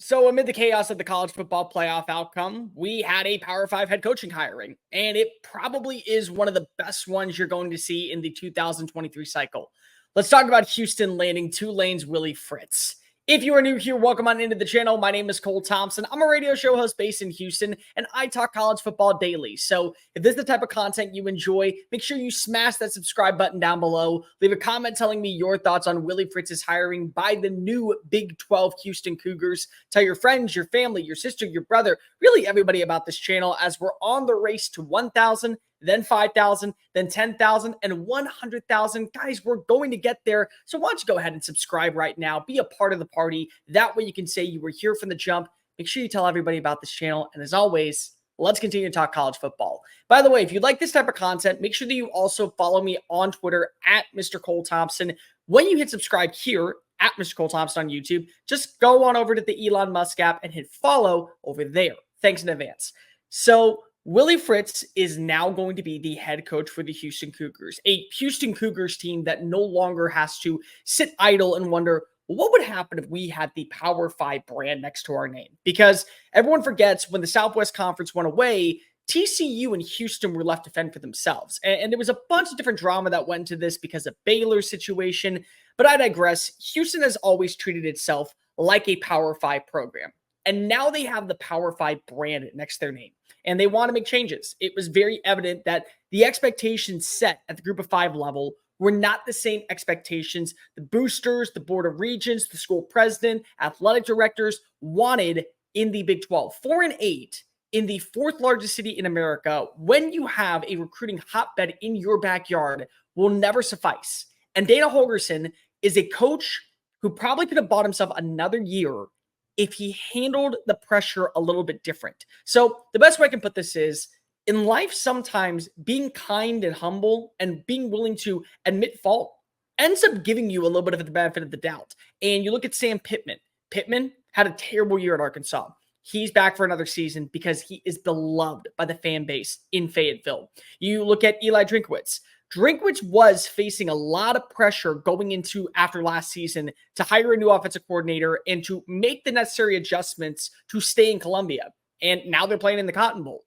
So, amid the chaos of the college football playoff outcome, we had a Power 5 head coaching hiring, and it probably is one of the best ones you're going to see in the 2023 cycle. Let's talk about Houston landing Tulane's Willie Fritz. If you are new here, welcome on into the channel. My name is Cole Thompson. I'm a radio show host based in Houston, and I talk college football daily. So if this is the type of content you enjoy, make sure you smash that subscribe button down below. Leave a comment telling me your thoughts on Willie Fritz's hiring by the new Big 12 Houston Cougars. Tell your friends, your family, your sister, your brother, really everybody about this channel as we're on the race to 1,000, then 5,000, then 10,000, and 100,000. Guys, we're going to get there. So why don't you go ahead and subscribe right now. Be a part of the party. That way you can say you were here from the jump. Make sure you tell everybody about this channel. And as always, let's continue to talk college football. By the way, if you like this type of content, make sure that you also follow me on Twitter at Mr. Cole Thompson. When you hit subscribe here at Mr. Cole Thompson on YouTube, just go on over to the Elon Musk app and hit follow over there. Thanks in advance. So Willie Fritz is now going to be the head coach for the Houston Cougars, a Houston Cougars team that no longer has to sit idle and wonder, what would happen if we had the Power 5 brand next to our name? Because everyone forgets when the Southwest Conference went away, TCU and Houston were left to fend for themselves. And there was a bunch of different drama that went into this because of Baylor's situation. But I digress. Houston has always treated itself like a Power 5 program. And now they have the Power 5 brand next to their name. And they want to make changes. It was very evident that the expectations set at the Group of 5 level were not the same expectations the boosters, the Board of Regents, the school president, athletic directors wanted in the Big 12. 4-8 in the fourth largest city in America, when you have a recruiting hotbed in your backyard, will never suffice. And Dana Holgorsen is a coach who probably could have bought himself another year if he handled the pressure a little bit different. So the best way I can put this is, in life, sometimes being kind and humble and being willing to admit fault ends up giving you a little bit of the benefit of the doubt. And you look at Sam Pittman. Pittman had a terrible year at Arkansas. He's back for another season because he is beloved by the fan base in Fayetteville. You look at Eli Drinkwitz. Drinkwitz was facing a lot of pressure going into after last season to hire a new offensive coordinator and to make the necessary adjustments to stay in Columbia. And now they're playing in the Cotton Bowl.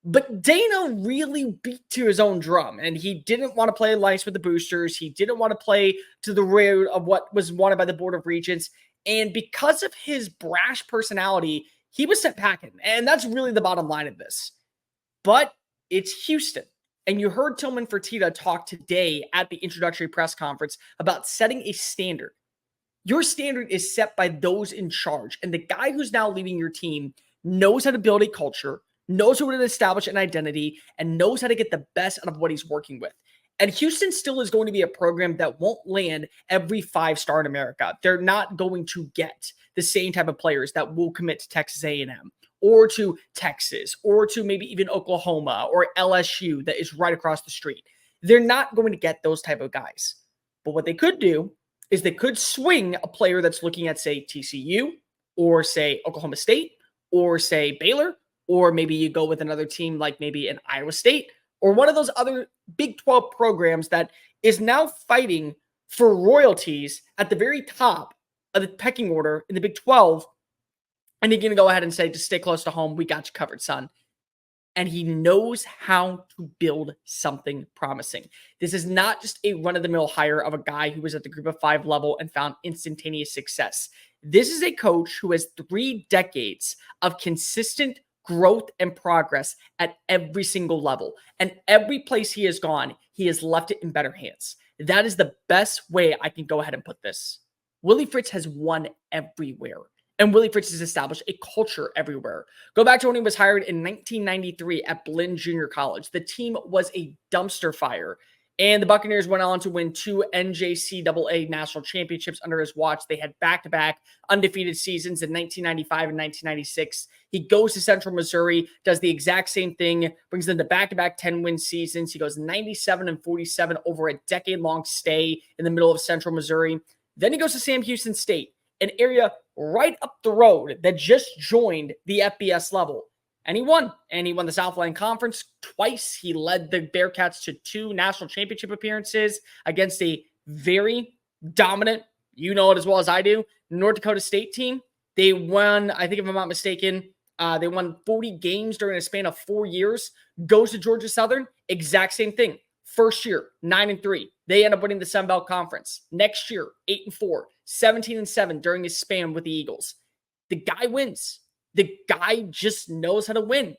But Dana really beat to his own drum, and he didn't want to play nice with the boosters. He didn't want to play to the road of what was wanted by the Board of Regents. And because of his brash personality, he was sent packing. And that's really the bottom line of this. But it's Houston. And you heard Tillman Fertitta talk today at the introductory press conference about setting a standard. Your standard is set by those in charge. And the guy who's now leading your team knows how to build a culture, knows how to establish an identity, and knows how to get the best out of what he's working with. And Houston still is going to be a program that won't land every 5-star in America. They're not going to get the same type of players that will commit to Texas A&M or to Texas or to maybe even Oklahoma or LSU that is right across the street. They're not going to get those type of guys. But what they could do is they could swing a player that's looking at, say, TCU or, say, Oklahoma State or, say, Baylor, or maybe you go with another team like maybe an Iowa State or one of those other Big 12 programs that is now fighting for royalties at the very top of the pecking order in the Big 12. And he's going to go ahead and say, just stay close to home. We got you covered, son. And he knows how to build something promising. This is not just a run-of-the-mill hire of a guy who was at the Group of 5 level and found instantaneous success. This is a coach who has 3 decades of consistent growth and progress at every single level. And every place he has gone, he has left it in better hands. That is the best way I can go ahead and put this. Willie Fritz has won everywhere. And Willie Fritz has established a culture everywhere. Go back to when he was hired in 1993 at Blinn Junior College. The team was a dumpster fire. And the Buccaneers went on to win 2 NJCAA national championships under his watch. They had back-to-back undefeated seasons in 1995 and 1996. He goes to Central Missouri, does the exact same thing, brings them to back-to-back 10-win seasons. He goes 97-47 over a decade-long stay in the middle of Central Missouri. Then he goes to Sam Houston State, an area right up the road that just joined the FBS level. And he won. And he won the Southland Conference twice. He led the Bearcats to 2 national championship appearances against a very dominant, you know it as well as I do, North Dakota State team. They won, I think if I'm not mistaken, they won 40 games during a span of 4 years. Goes to Georgia Southern, exact same thing. First year, 9-3. They end up winning the Sun Belt Conference. Next year, 8-4, 17-7 during his span with the Eagles. The guy wins. The guy just knows how to win.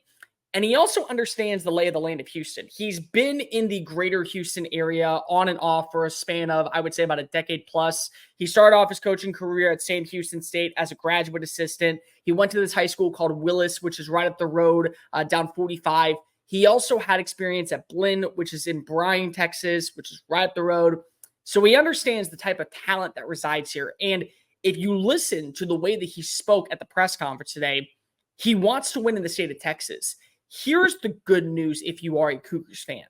And he also understands the lay of the land of Houston. He's been in the greater Houston area on and off for a span of, I would say, about a decade plus. He started off his coaching career at Sam Houston State as a graduate assistant. He went to this high school called Willis, which is right up the road, down 45. He also had experience at Blinn, which is in Bryan, Texas, which is right up the road. So he understands the type of talent that resides here. And if you listen to the way that he spoke at the press conference today, he wants to win in the state of Texas. Here's the good news if you are a Cougars fan.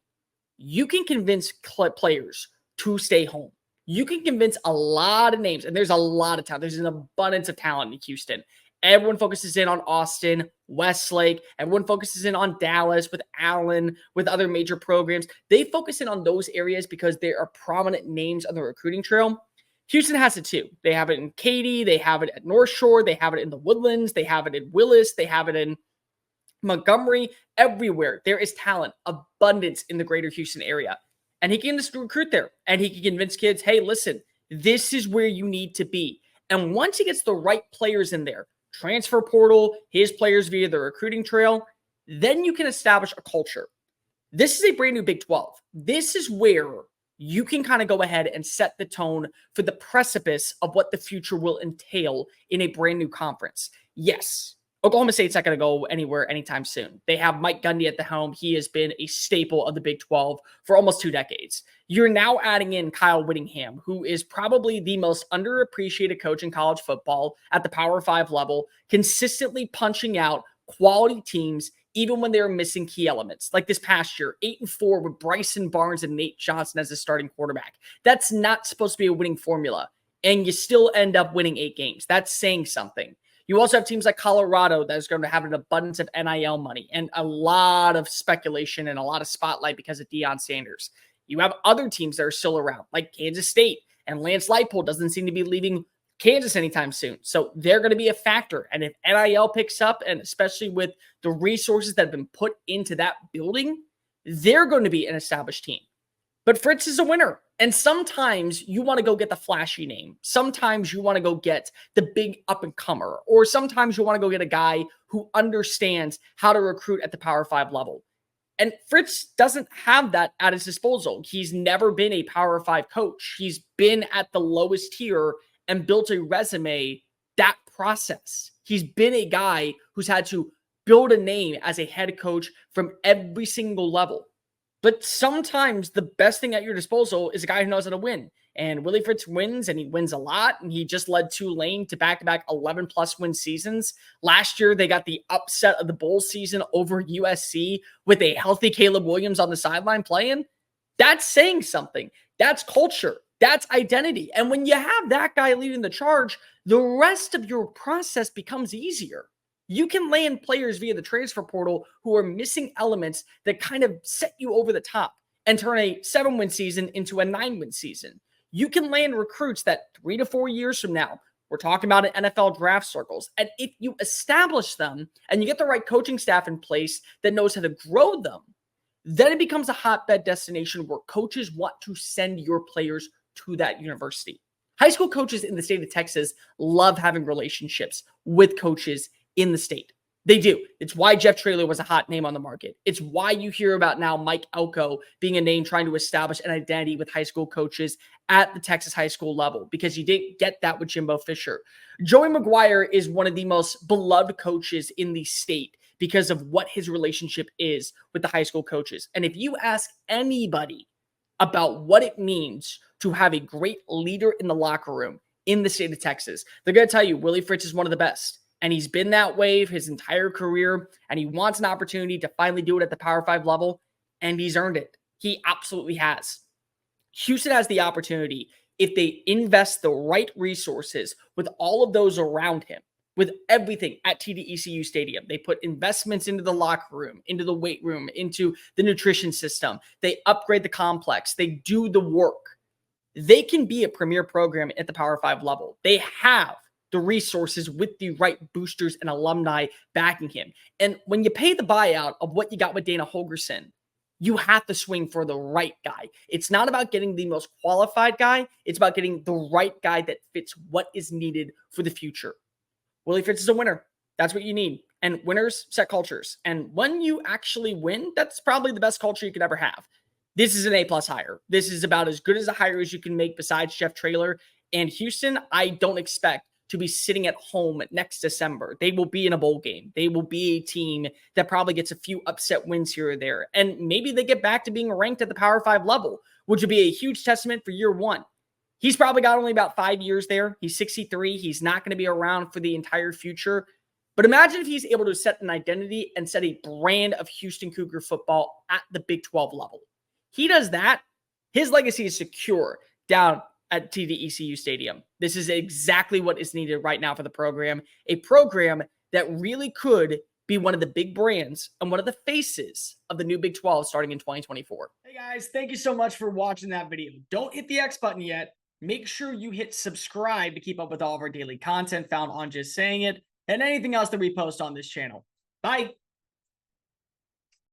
You can convince players to stay home. You can convince a lot of names, and there's a lot of talent. There's an abundance of talent in Houston. Everyone focuses in on Austin, Westlake. Everyone focuses in on Dallas with Allen, with other major programs. They focus in on those areas because there are prominent names on the recruiting trail. Houston has it too. They have it in Katy. They have it at North Shore. They have it in the Woodlands. They have it in Willis. They have it in Montgomery. Everywhere there is talent, abundance in the greater Houston area. And he can just recruit there. And he can convince kids, hey, listen, this is where you need to be. And once he gets the right players in there, transfer portal, his players via the recruiting trail, then you can establish a culture. This is a brand new Big 12. This is where you can kind of go ahead and set the tone for the precipice of what the future will entail in a brand new conference. Yes, Oklahoma State's not going to go anywhere anytime soon. They have Mike Gundy at the helm. He has been a staple of the Big 12 for almost 2 decades. You're now adding in Kyle Whittingham, who is probably the most underappreciated coach in college football at the Power 5 level, consistently punching out quality teams even when they're missing key elements. Like this past year, 8-4 with Bryson Barnes and Nate Johnson as a starting quarterback. That's not supposed to be a winning formula, and you still end up winning 8 games. That's saying something. You also have teams like Colorado that is going to have an abundance of NIL money and a lot of speculation and a lot of spotlight because of Deion Sanders. You have other teams that are still around, like Kansas State, and Lance Leipold doesn't seem to be leaving Kansas anytime soon. So they're going to be a factor. And if NIL picks up, and especially with the resources that have been put into that building, they're going to be an established team. But Fritz is a winner. And sometimes you want to go get the flashy name. Sometimes you want to go get the big up-and-comer. Or sometimes you want to go get a guy who understands how to recruit at the Power 5 level. And Fritz doesn't have that at his disposal. He's never been a Power 5 coach. He's been at the lowest tier and built a resume that process. He's been a guy who's had to build a name as a head coach from every single level. But sometimes the best thing at your disposal is a guy who knows how to win. And Willie Fritz wins, and he wins a lot. And he just led Tulane to back-to-back 11-plus win seasons. Last year, they got the upset of the bowl season over USC with a healthy Caleb Williams on the sideline playing. That's saying something. That's culture. That's identity. And when you have that guy leading the charge, the rest of your process becomes easier. You can land players via the transfer portal who are missing elements that kind of set you over the top and turn a 7-win season into a 9-win season. You can land recruits that 3 to 4 years from now, we're talking about in NFL draft circles. And if you establish them and you get the right coaching staff in place that knows how to grow them, then it becomes a hotbed destination where coaches want to send your players to that university. High school coaches in the state of Texas love having relationships with coaches in the state. They do. It's why Jeff Traylor was a hot name on the market. It's why you hear about now Mike Elko being a name trying to establish an identity with high school coaches at the Texas high school level, because you didn't get that with Jimbo Fisher. Joey McGuire is one of the most beloved coaches in the state because of what his relationship is with the high school coaches. And if you ask anybody about what it means to have a great leader in the locker room in the state of Texas, they're going to tell you Willie Fritz is one of the best. And he's been that way his entire career. And he wants an opportunity to finally do it at the Power 5 level. And he's earned it. He absolutely has. Houston has the opportunity, if they invest the right resources with all of those around him, with everything at TDECU Stadium. They put investments into the locker room, into the weight room, into the nutrition system. They upgrade the complex. They do the work. They can be a premier program at the Power 5 level. They have the resources with the right boosters and alumni backing him. And when you pay the buyout of what you got with Dana Holgorsen, you have to swing for the right guy. It's not about getting the most qualified guy. It's about getting the right guy that fits what is needed for the future. Willie Fritz is a winner. That's what you need. And winners set cultures. And when you actually win, that's probably the best culture you could ever have. This is an A+ hire. This is about as good as a hire as you can make besides Jeff Traylor. And Houston, I don't expect to be sitting at home next December. They will be in a bowl game. They will be a team that probably gets a few upset wins here or there. And maybe they get back to being ranked at the Power 5 level, which would be a huge testament for year one. He's probably got only about 5 years there. He's 63. He's not going to be around for the entire future. But imagine if he's able to set an identity and set a brand of Houston Cougar football at the Big 12 level. He does that, his legacy is secure down at TD-ECU Stadium. This is exactly what is needed right now for the program. A program that really could be one of the big brands and one of the faces of the new Big 12 starting in 2024. Hey guys, thank you so much for watching that video. Don't hit the X button yet. Make sure you hit subscribe to keep up with all of our daily content found on Just Saying It and anything else that we post on this channel. Bye.